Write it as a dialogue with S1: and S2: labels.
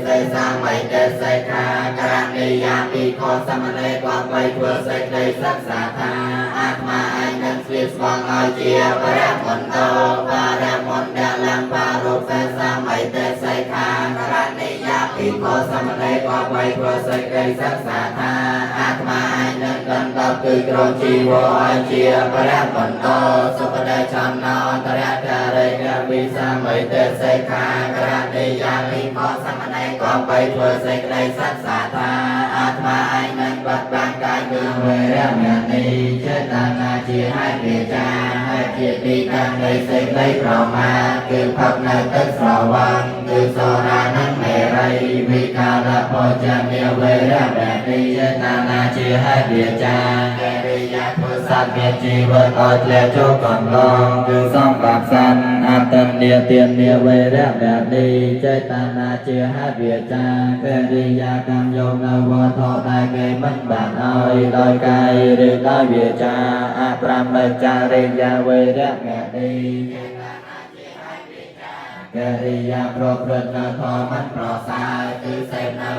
S1: សេសាមិទេសេខាករណីយាពីខសសមនេគំបីធ្វើសេចក្តីសិក្សាថាអាត្មាឯងនឹងស្លៀកស្បង់ឲ្យជាបរិមន្តោបរិមន្តលំបារូបសេសាមិទេសេខាករណីយាពីខសសមនេគំបីធ្វើសេចក្តីសិក្សាថាអាត្មាឯងនឹងដណ្ដប់គឺក្រុមជីវរឲ្យជាបរិមន្តោសុបដិចំណោអន្តរការិកវិសាមិទេសេខាករណីយាពីខសសមនេគំបីធ្វើសេចក្តីសិក្សាថាអាត្មាឯងនឹងបាត់បង់កាយគឺវេរមណីចេតនាជាហេតុវាចាហេតុជាទីតាំងនៃសេចក្តីប្រមាទគឺផឹកនៅទឹកស្រវឹងគឺសូរានិងមេរីវិកាលបច្ចមេវេរមណីចេតនាជាហេតុវាចាកិរិយាធ្វើសត្វមានជីវិតឲ្យធ្លាក់ចូលកន្លងគឺសម្បត្តិសន្នអត្តនិទាននាវេរមណីចេតនាជាហេតុវាចាកិរិយាកម្មយកនៅវត្ថុដែលគេមិនបានឲ្យដោយកាយឬដោយវាចាអប្រមចារិយាវេរមណីកិរិយាប្រព្រឹត្តនៅធម៌មិនប្រសើរគឺសេពនៅ